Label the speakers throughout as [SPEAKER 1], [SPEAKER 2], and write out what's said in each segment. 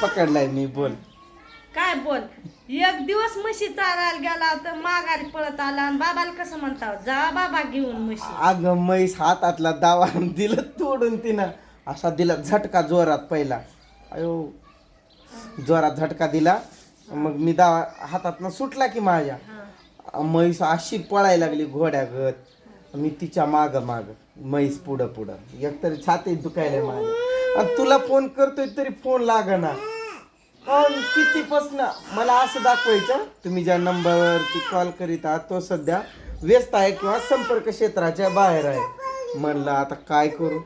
[SPEAKER 1] पकडलाय मी. बोल
[SPEAKER 2] काय बोल. एक दिवस म्हशी चारायला गेला तर माघारी पळत आला आणि बाबाला कसं म्हणता जा बाबा घेऊन म्हशी.
[SPEAKER 1] अगं म्हैस हातातला दावा दिलं तोडून तिनं. असा दिला झटका जोरात पहिला. अयो जोरात झटका दिला. मग मी दावा हातातनं सुटला की माझ्या. म्हैस अशी पळायला लागली घोड्यागत. मी तिच्या माग माग म्हैस पुढं पुढं. एकतरी छातीत दुखायला माझ्या. आणि तुला फोन करतोय तरी फोन लागना. कितीपासनं मला असं दाखवायचं तुम्ही ज्या नंबरवरती कॉल करीत आहात तो सध्या व्यस्त आहे किंवा संपर्क क्षेत्राच्या बाहेर आहे. म्हणलं आता काय करू.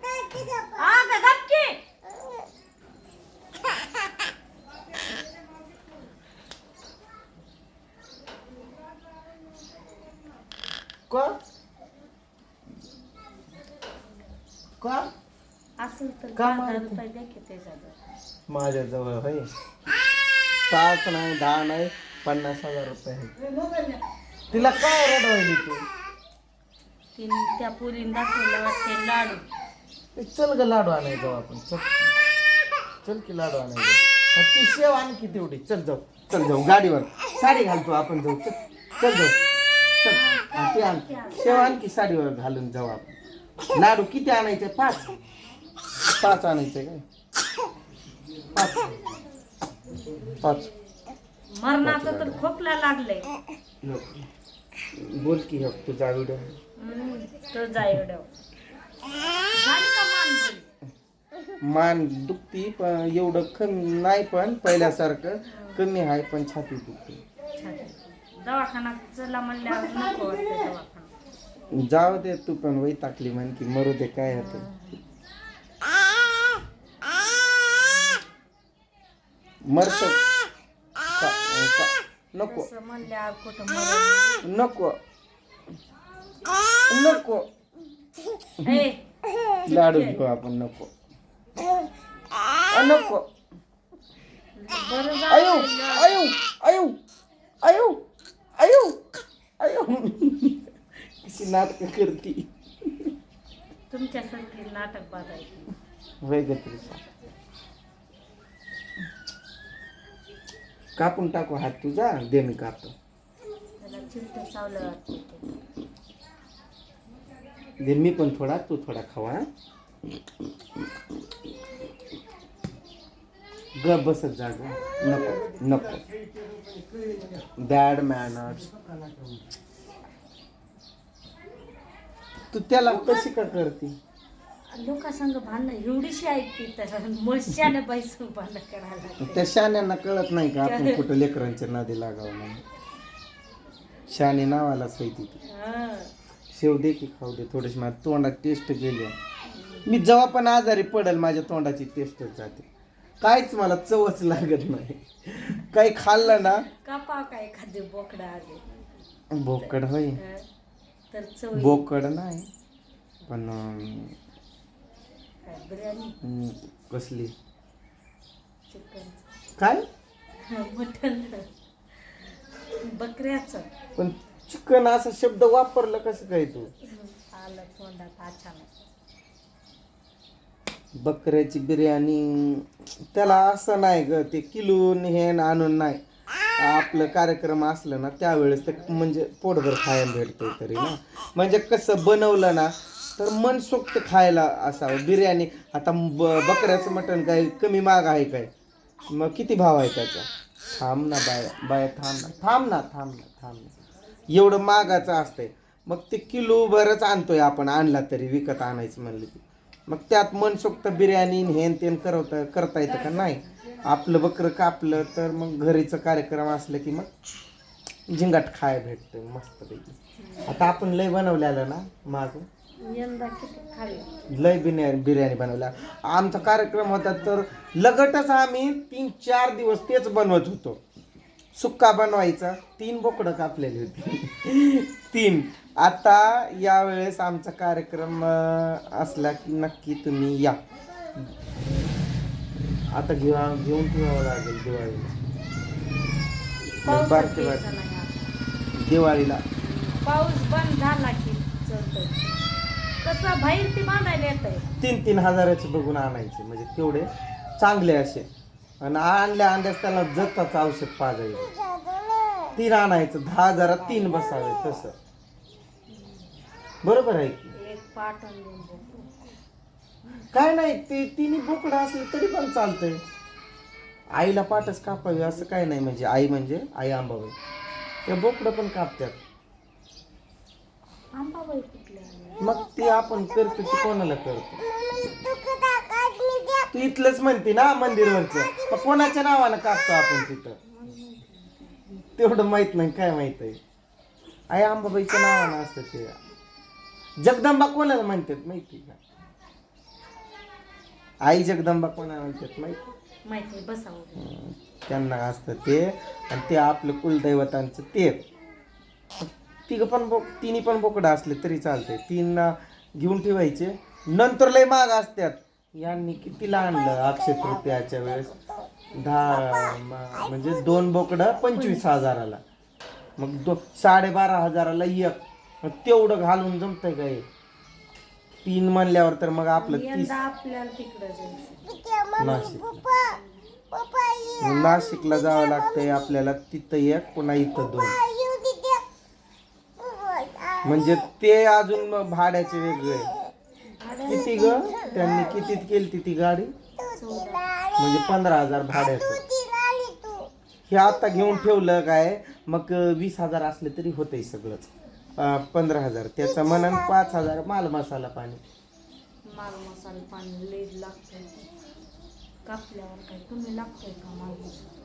[SPEAKER 1] का
[SPEAKER 2] असेल तर
[SPEAKER 1] का
[SPEAKER 2] 1000 रुपये द्या की त्याच्यावर.
[SPEAKER 1] माझ्याजवळ होय 5 नाही 10 नाही 50,000 रुपये आहे. तिला काय रडवायली तू.
[SPEAKER 2] त्या पोरीने दाखवलं वाटते लाडू.
[SPEAKER 1] चल ग लाडू आणाय जाऊ आपण. चल चल की लाडू आणाय जाऊ. ती शेव आणखी तेवढी. चल जाऊ गाडीवर. साडी घालतो आपण जाऊ. चल जाऊ चल. ती आण शेव आणखी साडीवर घालून जाऊ आपण. लाडू किती आणायचे. 5 आणायचे काय. 5
[SPEAKER 2] मरणाचं तर खोकला लागलंय.
[SPEAKER 1] बोल की हो तुझा व्हिडिओ.
[SPEAKER 2] तो जाय एवढं झाली का मान बरी?
[SPEAKER 1] मान दुखती पण एवढं कमी नाही. पण पहिल्यासारखं कमी आहे पण छाती दुखते.
[SPEAKER 2] दवाखाना चला म्हणल्यावर नको वाटतं दवाखाना.
[SPEAKER 1] जाऊ दे तू पण वय टाकली म्हण की मरू दे काय होतं. मरतो नको
[SPEAKER 2] म्हणल्यावर कुठं
[SPEAKER 1] नको नको
[SPEAKER 2] ए
[SPEAKER 1] लाडू घेऊ आपण. नको नको.
[SPEAKER 2] बरं
[SPEAKER 1] आयो आयो आयो आयो आयो आयो. कशी नाटक करती.
[SPEAKER 2] तुमच्यासारखी नाटक बाजायची.
[SPEAKER 1] वय गत्रीचा कापून टाकू हात तुझा. दे मी कापतो.
[SPEAKER 2] त्याला चिमटे चावलं वाटतं.
[SPEAKER 1] दे मी पण थोडा तू थोडा खावा. ग बसत जा ग. नको नको बॅड मॅनर्स. तू त्याला कशी का करते.
[SPEAKER 2] लोकांसंग भांडणं एवढीशी ऐकते तर मशाने पैसे भांडण करायला.
[SPEAKER 1] त्या शाण्यांना कळत नाही का आपण कुठं लेकरांच्या नादी लागावं म्हणून. शाने नावालाच होती ती. शेव दे की खाऊ दे थोडीशी. माझ्या तोंडात टेस्ट गेली. मी जेव्हा पण आजारी पडेल माझ्या तोंडाची टेस्टच जाते. काहीच मला चवच लागत नाही. काही खाल्लं ना
[SPEAKER 2] कापा काय एखादी बोकडा आले.
[SPEAKER 1] बोकड होय.
[SPEAKER 2] तर चव
[SPEAKER 1] बोकड नाही पण
[SPEAKER 2] बिर्याणी
[SPEAKER 1] कसली
[SPEAKER 2] चिकन
[SPEAKER 1] काय
[SPEAKER 2] मटन बकऱ्याचं.
[SPEAKER 1] पण चिकन असा शब्द वापरलं कसं काय तू.
[SPEAKER 2] आलं तोंडात अचानक.
[SPEAKER 1] बकऱ्याची बिर्याणी त्याला असं नाही ग. ते किलून हे आणून नाही. आपलं कार्यक्रम असलं ना त्यावेळेस ते म्हणजे पोटभर खायला भेटतंय तरी ना. म्हणजे कसं बनवलं ना तर मनसोक्त खायला असावं. बिर्याणी आता बकऱ्याचं मटण काय कमी महाग आहे काय. मग किती भाव आहे त्याचा. थांब ना बाया थांब ना. एवढं महागाचं असतंय. मग ते किलो भरच आणतोय आपण. आणला तरी विकत आणायचं म्हणलं की मग त्यात मनसोक्त बिर्याणी हेन तेन करता येतं का नाही. आपलं बकरं कापलं तर मग घरीचं कार्यक्रम असलं की मग झिंगाट खायला भेटतं मस्तपैकी. आता आपण लय बनवलेलं ना मागं.
[SPEAKER 2] यंदा किती खाल्लं.
[SPEAKER 1] लय बिर्याणी बनवल्या. आमचा कार्यक्रम होता तर लगटच आम्ही 3-4 दिवस तेच बनवत होतो. सुक्का बनवायचा. 3 बोकडं कापलेली होती. 3. आता यावेळेस आमचा कार्यक्रम असला की नक्की तुम्ही या. आता घेऊन ठेवावं लागेल दिवाळीला. दिवाळीला
[SPEAKER 2] पाऊस बंद झाला की चलतंय. कसं बाहेर ती बांधायला येत आहे.
[SPEAKER 1] 3-3 हजाराचे बघून आणायचे म्हणजे तेवढे चांगले असे. आणि आणल्या अंड्यास त्याला जताचं औषध पाजायचं 3 आणायचं 10,000 3 बसावे तसं बरोबर आहे की
[SPEAKER 2] एक पाट आणि 2 बोकडं.
[SPEAKER 1] काय नाही ते तिन्ही बोकडं असले तरी पण चालतंय आईला पाठच कापावी असं काय नाही म्हणजे आई अंबाबाई त्या बोकडं पण कापतात
[SPEAKER 2] आंबाबाई कुठल्या आल्या?
[SPEAKER 1] मग ते आपण करतो ते कोणाला करतो तू इथलंच म्हणते ना मंदिरवरचं मग कोणाच्या नावानं कापतो आपण तिथं तेवढं माहित नाही काय माहित आहे आई अंबाबाईच्या नावानं असतं ते जगदंबा कोणाला म्हणतात माहिती का आई जगदंबा कोणाला म्हणतात
[SPEAKER 2] माहिती बसावं
[SPEAKER 1] त्यांना असतं ते आणि ते आपलं कुलदैवतांचं ते तिन्ही पण बोकडं असले तरी चालतंय 3 घेऊन ठेवायचे नंतर लय महाग असतात यांनी कितीला आणलं अक्षय तृतीयाच्या वेळेस 10 म्हणजे 2 बोकडं 25,000ला मग 12,500ला एक मग तेवढं घालून जमतंय काय 3 म्हणल्यावर तर मग आपलं 30
[SPEAKER 2] यंदा आपल्याला तिकडं जायचं
[SPEAKER 1] नाशिकला जावं लागतंय आपल्याला तिथं एक पुन्हा इथं 2 म्हणजे ते अजून मग भाड्याचे वेगळे किती ग त्यांनी कितीत केली ती गाडी म्हणजे 15,000 भाड्याचं हे आता घेऊन ठेवलं काय मग 20,000 असले तरी होतंय सगळंच 15,000 त्याचा म्हणून 5,000 माल मसाला पाणी
[SPEAKER 2] माल मसाला पाणी लई लागतंय कापल्यावर काय तुम्ही लागतंय का माल मसाला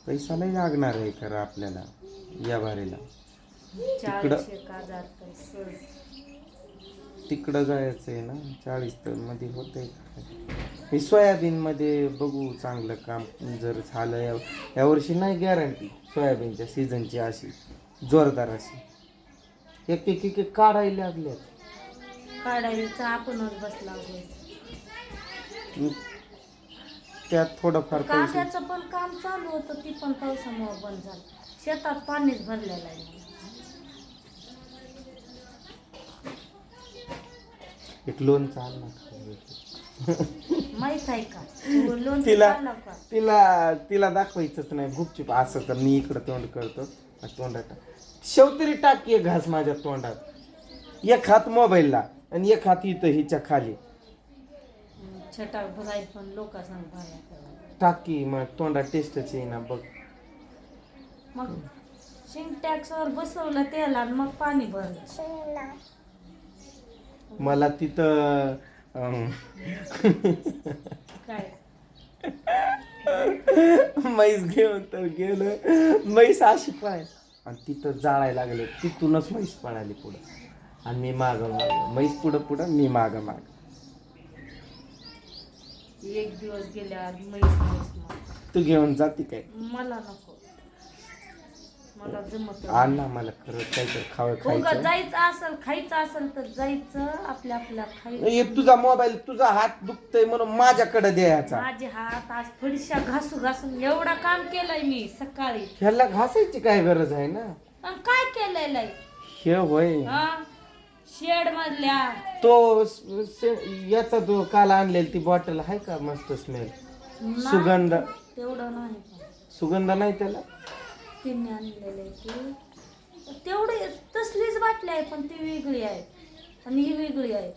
[SPEAKER 1] पैसा नाही लागणार आहे खरं आपल्याला या बारीला
[SPEAKER 2] 40,000 तर सहज.
[SPEAKER 1] तिकडं जायचं आहे ना 40 तर मध्ये होतंय हे सोयाबीन मध्ये बघू चांगलं काम जर झालं यावर्षी नाही गॅरंटी सोयाबीनच्या सीझनची अशी जोरदार अशी एक काढायला लागल्यात
[SPEAKER 2] काढायला तर आपणच बसला
[SPEAKER 1] त्यात थोडंफार पैसे
[SPEAKER 2] कांद्याचं पण काम चालू होतं ती पण पावसामुळे बंद झालं शेतात पाणीच भरलेलं आहे
[SPEAKER 1] एक लोन चालणार
[SPEAKER 2] माहित आहे का लोन
[SPEAKER 1] तिला दाखवायचंच नाही गुपचूप असं तर मी इकडं तोंड करतो तोंडात शेवतरी टाकी एक घास माझ्या तोंडात एक हात मोबाईलला आणि एक हात इथं हिच्या खाली
[SPEAKER 2] छटाक भरायला पण लोक सांग
[SPEAKER 1] टाकी मग तोंडात टेस्टच येईना बघ
[SPEAKER 2] मग सिंटॅक्सवर बसवलं त्याला आणि मग पाणी भरलं
[SPEAKER 1] मला तिथं
[SPEAKER 2] काय
[SPEAKER 1] म्हैस घेऊन तर गेलं म्हैस अशी पाय आणि तिथं जाळायला लागले तिथूनच म्हैस पळाली पुढं आणि मी मागं म्हैस पुढं मी मागं
[SPEAKER 2] एक दिवस गेल्या म्हैस
[SPEAKER 1] तू घेऊन जाते काय
[SPEAKER 2] मला नको मला जमत
[SPEAKER 1] ना मला खरंच काहीतरी खायचं
[SPEAKER 2] जायचं खायचं असेल तर जायचं आपल्या खायचं
[SPEAKER 1] तुझा मोबाईल तुझा हात दुखतोय म्हणून माझ्याकडे द्यायचा
[SPEAKER 2] माझे हात आज फडशा घासून एवढा काम केलंय मी सकाळी
[SPEAKER 1] ह्याला घासायची काय गरज आहे ना
[SPEAKER 2] आणि काय केलेलं आहे
[SPEAKER 1] हे होय
[SPEAKER 2] शेड मधल्या
[SPEAKER 1] तो याचा तो काल आणलेली ती बॉटल आहे का मस्त स्मेल सुगंध
[SPEAKER 2] तेवढं नाही
[SPEAKER 1] सुगंध नाही त्याला
[SPEAKER 2] तिने आणलेलं आहे तेवढे तसलीच बाटली आहे पण ती वेगळी आहे आणि ही वेगळी आहे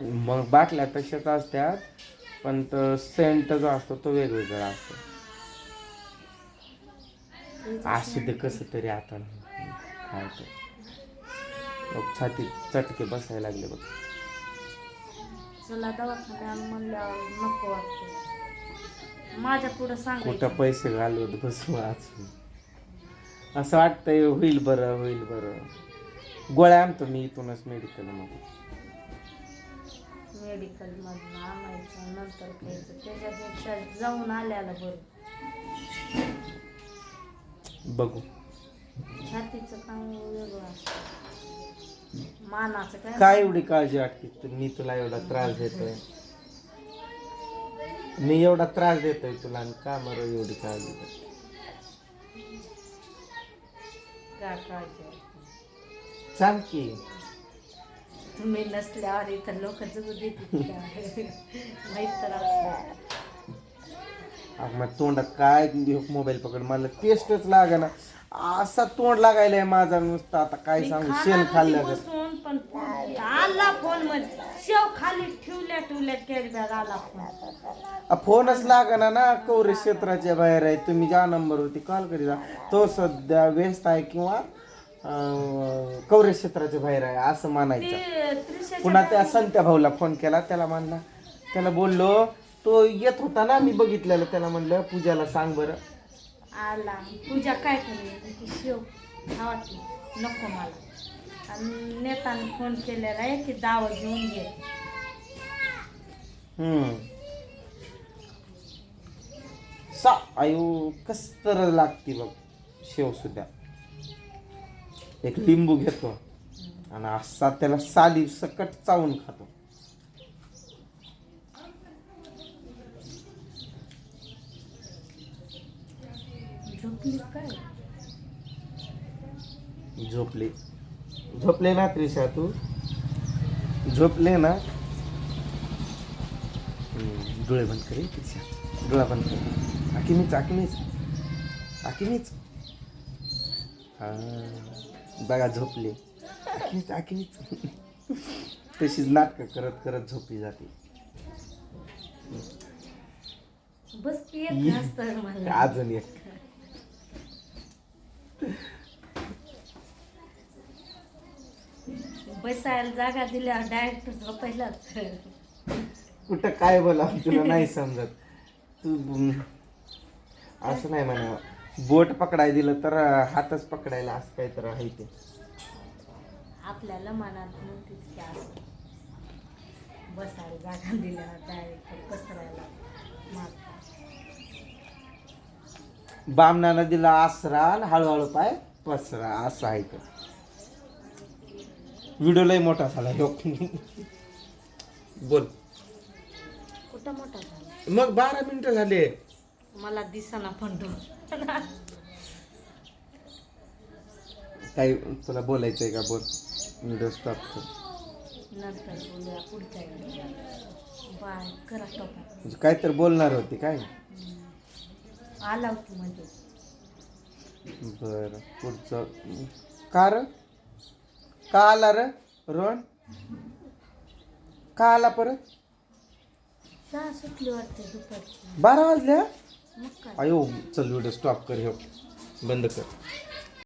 [SPEAKER 1] मग बाटल्या तशाच असतात पण तो सेंट जो असतो तो वेगवेगळा असतो असू दे कसं तरी आता खायचं छाती चटके बसायला लागले बघ
[SPEAKER 2] चला दवाखान्यात म्हणल्यावर नको वाटतं माझ्या पुढं सांगायचं
[SPEAKER 1] कुठं पैसे घालवत बसू आज असं वाटतंय होईल बरं गोळ्या आणतो मी इथूनच मेडिकल मधून
[SPEAKER 2] आणायचं नंतर खायचं त्याच्यापेक्षा जाऊन आल्याला बरं
[SPEAKER 1] बघू
[SPEAKER 2] छातीचं काम वेगळं असतं मानाचं
[SPEAKER 1] काय एवढी काळजी वाटते मी तुला एवढा त्रास देतोय तुला आणि का बरं एवढी काळजी करते
[SPEAKER 2] काय काळजी
[SPEAKER 1] सांग की
[SPEAKER 2] तुम्ही नसल्यावर इथं लोक जगू देतील का? माहित तर असलं.
[SPEAKER 1] अगं मग तोंडात काय मोबाईल पकड मला टेस्टच लागना असा तोंड लागायलाय माझा नुसता आता काय
[SPEAKER 2] मी
[SPEAKER 1] सांगू
[SPEAKER 2] खाणार
[SPEAKER 1] शेण
[SPEAKER 2] होती
[SPEAKER 1] खाल्ल्या
[SPEAKER 2] बसून पण आला फोन मध्ये शेव खाली ठेवल्या कॅरी बॅग आला फोन.
[SPEAKER 1] फोनच लागना ना कवरे क्षेत्राच्या बाहेर आहे तुम्ही ज्या नंबरवरती कॉल करीता तो सध्या व्यस्त आहे किंवा कवरे क्षेत्राच्या बाहेर आहे असं म्हणायचं.
[SPEAKER 2] ते त्रिशाच्या
[SPEAKER 1] पुन्हा त्या संत्या भाऊला फोन केला त्याला म्हणला त्याला बोललो तो येत होता ना मी बघितलेलं त्याला म्हणलं पूजाला सांग बरं.
[SPEAKER 2] आला पूजा काय करेल की शेव खावाची नको मला. आणि नेताने फोन केलेला आहे की दावत घेऊन घे.
[SPEAKER 1] सा आयु कस तर लागती बघ शेव सुद्धा. एक लिंबू घेतो आणि असा त्याला साली सकट चावून खातो.
[SPEAKER 2] झोपली काय?
[SPEAKER 1] झोपले ना त्रिशा तू झोपले ना. डोळे बंद करे त्रिशा डोळा बंद कर. आखीनीच हा बघा झोपले आखीनीच तशीच नाटकं करत करत झोपली जाते.
[SPEAKER 2] बस की एक असतं मला.
[SPEAKER 1] अजून एक
[SPEAKER 2] बसायला जागा दिल्यावर डायरेक्ट झोपायलाच.
[SPEAKER 1] कुठं काय बोला तुला नाही समजत. तू असं नाही म्हणा बोट पकडाय दिलं तर हातच पकडायला असं काहीतरी आहे ते.
[SPEAKER 2] आपल्याला मनात नव्हतीच की असं बसायला जागा दिल्यावर डायरेक्ट पसरायला मारतात.
[SPEAKER 1] बामणानं दिला आसरा आणि हळूहळू पाय पसरा असं आहे तर. व्हिडिओ लय मोठा झाला ह्यो. बोल
[SPEAKER 2] कुठं मोठा झाला
[SPEAKER 1] मग 12 मिनिटं झाले.
[SPEAKER 2] मला दिसाना पण तो.
[SPEAKER 1] काही तुला बोलायचंय का बोल. व्हिडिओ स्टॉप कर.
[SPEAKER 2] नंतर बोलूया पुढच्या वेळी. बाय करा टोपा.
[SPEAKER 1] म्हणजे काय तर बोलणार होती काय.
[SPEAKER 2] आला होती म्हणजे
[SPEAKER 1] बर पुढचं का र का आला र रोहन का आला परत.
[SPEAKER 2] शाळा सुटली वाटते दुपारची.
[SPEAKER 1] 12 वाजल्या.
[SPEAKER 2] मग काय
[SPEAKER 1] अयो चल व्हिडिओ स्टॉप कर ह्यो बंद कर.